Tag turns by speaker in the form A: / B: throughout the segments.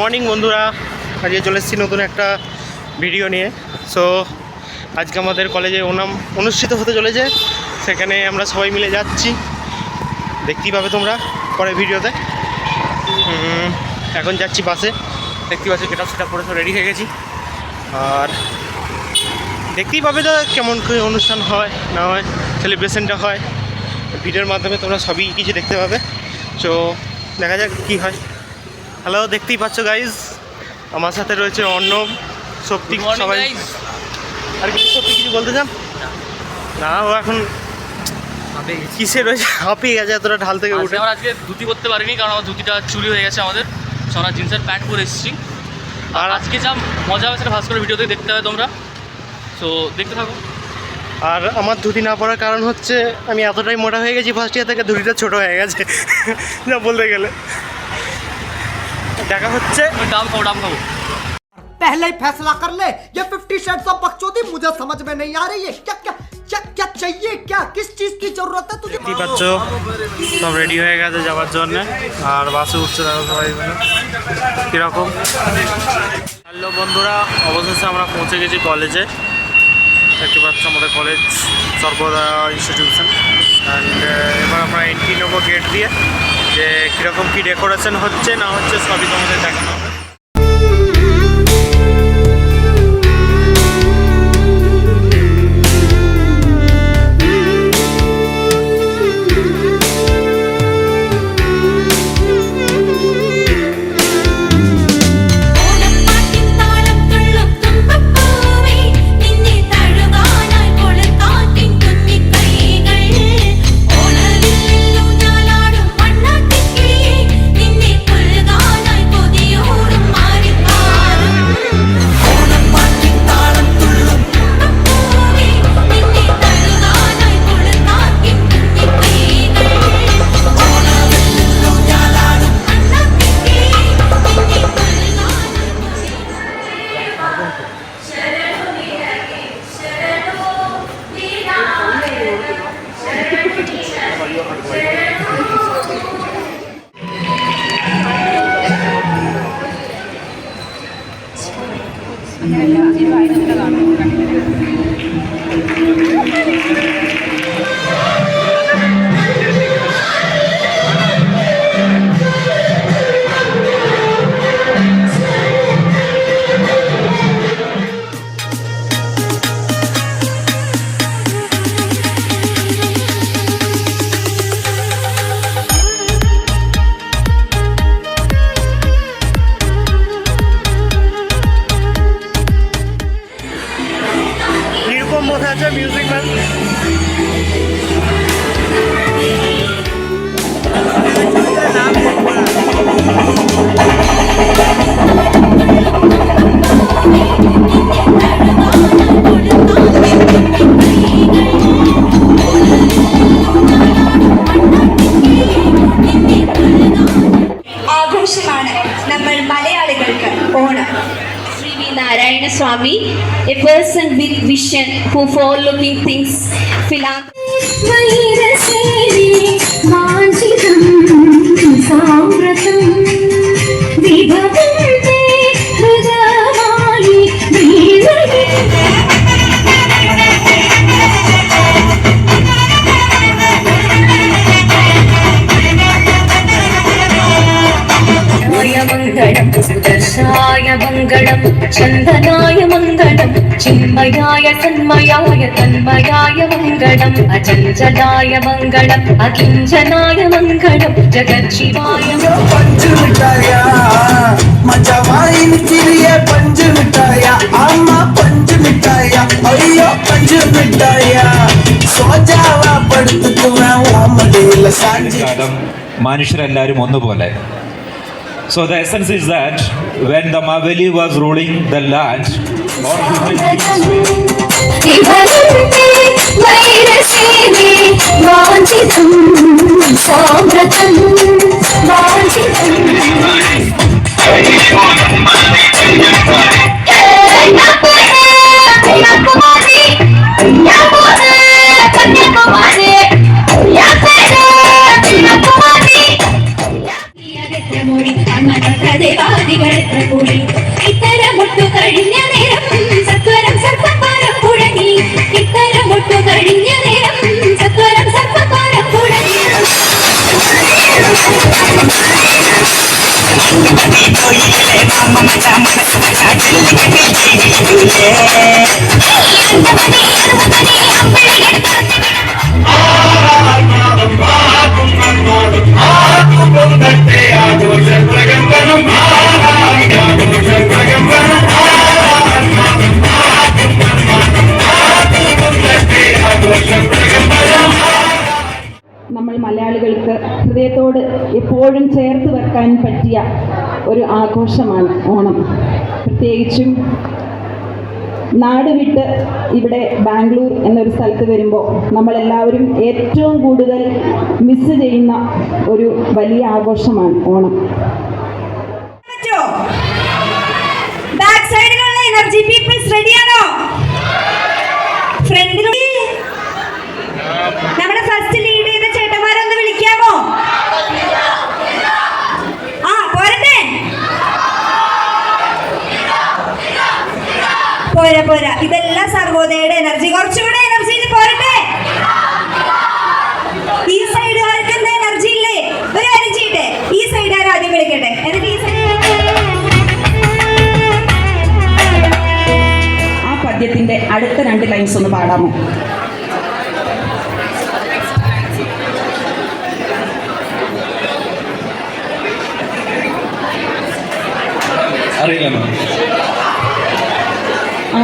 A: Morning বন্ধুরা, আজকে চলে এসেছি নতুন একটা ভিডিও নিয়ে। সো আজকে আমাদের কলেজে ওনাম অনুষ্ঠিত হতে চলেছে, সেখানে আমরা সবাই মিলে যাচ্ছি, দেখতেই পাবে তোমরা পরে ভিডিওতে। এখন যাচ্ছি বাসে, দেখতেই পাচ্ছি গেট আপ সেট আপ করে সব রেডি হয়ে গেছি। আর দেখতেই পাবে তো কেমন অনুষ্ঠান হয় না হয়, সেলিব্রেশনটা হয়, ভিডিওর মাধ্যমে তোমরা সবই কিছু দেখতে পাবে। সো দেখা যাক কী হয়। হ্যালো, দেখতেই পাচ্ছ গাইজ, আমার সাথে রয়েছে অর্ণব, শক্তি, সবাই। আর কিছু বলতে চান? না, ও এখন কিসে রয়েছে, হাঁপিয়ে গেছে এতটা ঢাল থেকে উঠে।
B: আমরা আজকে ধুতি পরতে পারিনি, কারণ আমার ধুতিটা চুরি হয়ে গেছে আমাদের। আমরা জিন্সের প্যান্ট পরে এসেছি। আর আজকে যা মজা হবে সেটা ভাস্করের ভিডিওতে দেখতে হবে তোমরা, সো দেখতে থাকো।
A: আর আমার ধুতি না পড়ার কারণ হচ্ছে আমি এতটাই মোটা হয়ে গেছি ফার্স্ট ইয়ার থেকে, ধুতিটা ছোটো হয়ে গেছে যা বলতে গেলে। দেখা হচ্ছে।
B: ডাম খাবো।
C: पहले ही फैसला कर ले, ये 50 शेड्स ऑफ बकचोदी मुझे समझ में नहीं आ रही है। क्या क्या क्या क्या चाहिए, क्या किस चीज की जरूरत है तुझे?
A: দেখতেই পাচ্ছ সব রেডি হয়ে গেছে যাওয়ার জন্য, আর বাসে উঠছে দেখো সবাই মিলে কীরকম। হ্যালো বন্ধুরা, অবশেষে আমরা পৌঁছে গেছি কলেজে। দেখতে পাচ্ছ আমাদের কলেজ সর্বদা ইনস্টিটিউশন। অ্যান্ড এবার আমরা এন্ট্রি নেবো গেট দিয়ে, যে কীরকম কী ডেকোরেশন হচ্ছে না হচ্ছে সবই তোমাদের দেখানো হবে। মিউজিক ম্যান
D: ആഘോഷമാണ് നമ്മൾ മലയാളികൾക്ക് Onam. Narayana Swami, a person with vision who forward-looking thinks
E: സുദർശായ മംഗളം ചന്ദനായ മംഗളം ചിന്മയായ തന്മയായ തന്മയായ മംഗളം അചഞ്ചലായ മംഗളം അകിഞ്ചനായ മംഗളം ജഗജ്ജീവായ
F: പഞ്ചുമിട്ടായ മജവായിൻ ചിരിയ പഞ്ചുമിട്ടായ അമ്മ പഞ്ചുമിട്ടായ അയ്യോ പഞ്ചുമിട്ടായ സോജാവ പടുത്തുവ ഓമലേല സാഞ്ചി.
G: മനുഷ്യരെല്ലാവരും ഒന്നുപോലെ. So the essence is that when the Mavali was ruling the land, all human
E: देवादिगण
H: നമ്മൾ മലയാളികൾക്ക് ഹൃദയത്തോട് എപ്പോഴും ചേർത്ത് വെക്കാൻ പറ്റിയ ഒരു ആഘോഷമാണ് ഓണം. പ്രത്യേകിച്ചും നാട് വിട്ട് ഇവിടെ ബാംഗ്ലൂർ എന്നൊരു സ്ഥലത്ത് വരുമ്പോൾ നമ്മളെല്ലാവരും ഏറ്റവും കൂടുതൽ മിസ് ചെയ്യുന്ന ഒരു വലിയ ആഘോഷമാണ് ഓണം.
D: ബാക്ക് സൈഡിലുള്ള എനർജി പീപ്പിൾസ് റെഡിയാണോ? ഫ്രണ്ടിൽ നമ്മുടെ ഫസ്റ്റ് ലീഡ് ചെയ്ത ചേട്ടന്മാരൊന്ന് വിളിക്കാമോ? ആ പോരട്ടെ, പോരാ പോരാ, ഇതെല്ലാം സർവോദയയുടെ എനർജി. കുറച്ചുകൂടെ എനർജിയിൽ പോരട്ടെ. ഈ സൈഡുകാർക്ക് എന്താ എനർജി ഇല്ലേ? ഒരു എനർജി ഇട്ടെ. ഈ സൈഡുകാർ ആദ്യം വിളിക്കട്ടെ, എന്നിട്ട് ഈ സൈഡ്.
H: ആ പദ്യത്തിന്റെ അടുത്ത 2 ലൈൻസ് ഒന്ന് പാടാമോ?
G: അറിയില്ല.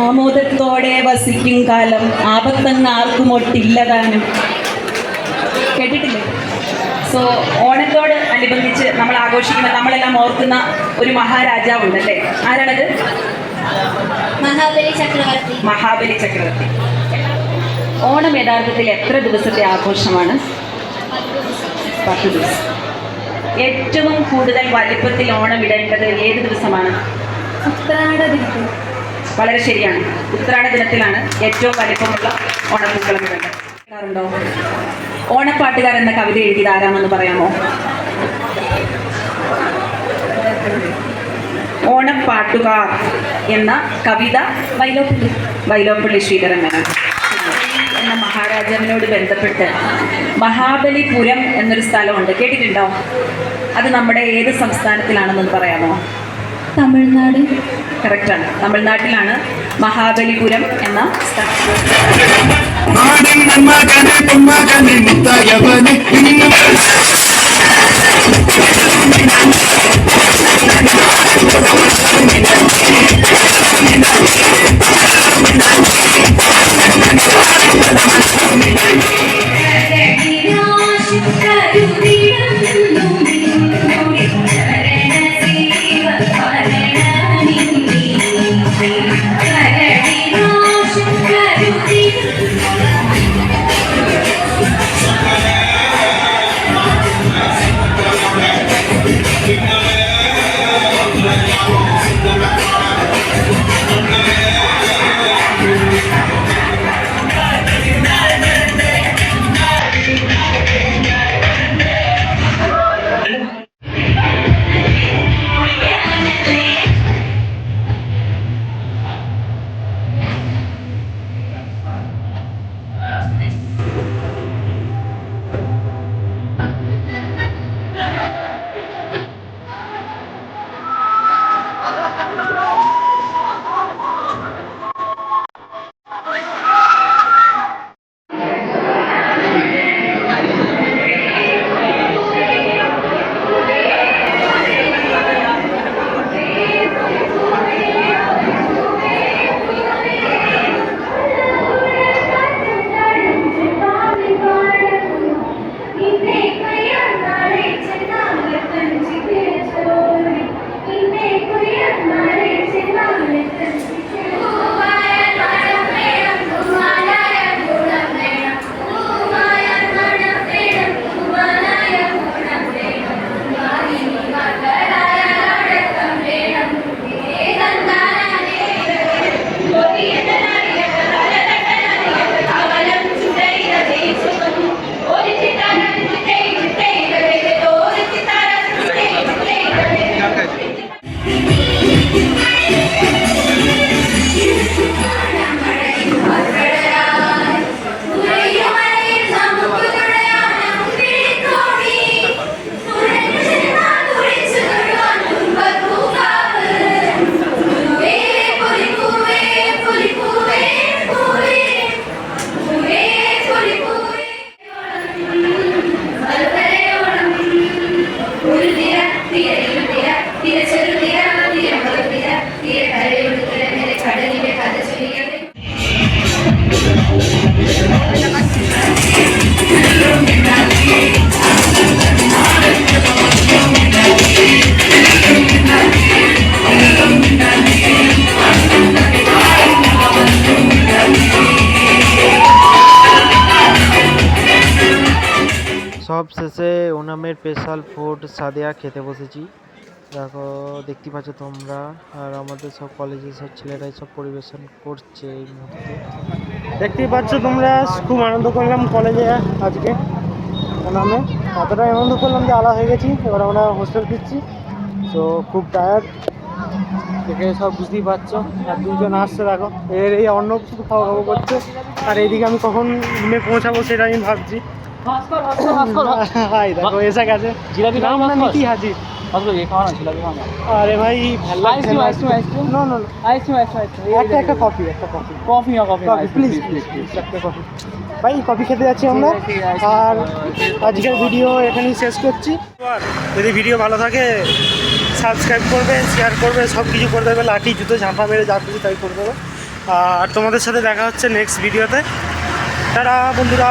H: ആമോദത്തോടെ വസിക്കും കാലം ആപത്തങ്ങ് ആർക്കും ഒട്ടില്ലതാനും. കേട്ടിട്ടില്ലേ? സോ ഓണത്തോട് അനുബന്ധിച്ച് നമ്മൾ ആഘോഷിക്കുന്ന, നമ്മളെല്ലാം ഓർക്കുന്ന ഒരു മഹാരാജാവുണ്ടല്ലേ? ആരാണത്?
D: മഹാബലി ചക്രവർത്തി.
H: മഹാബലി ചക്രവർത്തി. ഓണം യഥാർത്ഥത്തിൽ എത്ര ദിവസത്തെ ആഘോഷമാണ്? 10 ദിവസം. ഏറ്റവും കൂടുതൽ വലിപ്പത്തിൽ ഓണം ഇടേണ്ടത് ഏത് ദിവസമാണ്?
D: ഉത്രാട ദിനത്തിൽ.
H: വളരെ ശരിയാണ്. ഉത്രാട ദിനത്തിലാണ് ഏറ്റവും വലിപ്പമുള്ള ഓണപ്പൂക്കളം ഇടേണ്ടത്. ഓണപ്പാട്ടുകാർ എന്ന കവിത എഴുതിയത് ആരാണെന്ന് പറയാമോ? ഓണപ്പാട്ടുകാർ എന്ന കവിത വൈലോപ്പള്ളി ശ്രീധരൻ മേനോൻ എന്ന മഹാരാജാവിനോട് ബന്ധപ്പെട്ട് മഹാബലിപുരം എന്നൊരു സ്ഥലമുണ്ട്. കേട്ടിട്ടുണ്ടോ? അത് നമ്മുടെ ഏത് സംസ്ഥാനത്തിലാണെന്ന് പറയാമോ?
D: തമിഴ്നാട്.
H: കറക്റ്റാണ്, തമിഴ്നാട്ടിലാണ് മഹാബലിപുരം എന്ന സ്ഥലം.
A: সব শেষে ওনামের স্পেশাল ফুড সাদিয়া খেতে বসেছি। দেখো দেখতে পাচ্ছ তোমরা, আর আমাদের সব কলেজের সব ছেলেরাই সব পরিবেশন করছে এই মুহূর্তে। দেখতেই পাচ্ছ তোমরা, খুব আনন্দ করলাম কলেজে আজকে ওনামে। এতটাই আনন্দ করলাম যে আলাদা হয়ে গেছি। এবার আমরা হোস্টেল ফিরছি, তো খুব টায়ার্ড দেখে সব বুঝতেই পারছো। আর দুজন আসছে দেখো, এই অন্য শুধু খাওয়া খাওয়া করছে, আর এইদিকে আমি কখন রুমে পৌঁছাবো সেটা আমি ভাবছি। হাই দেখো এসে গেছে
B: জিলাপি
A: নাম না কি হাজির। আরে ভাই না না একটা কফি প্লিজ একটা কফি ভাই, কফি খেতে যাচ্ছি আমরা। আর আজকের ভিডিও এখানেই শেষ করছি। যদি ভিডিও ভালো থাকে সাবস্ক্রাইব করবে, শেয়ার করবে, সব কিছু করে দেবে, লাঠি জুতো ঝাঁপা মেরে যা কিছু তাই করে দেবে। আর তোমাদের সাথে দেখা হচ্ছে নেক্সট ভিডিওতে। তারা বন্ধুরা।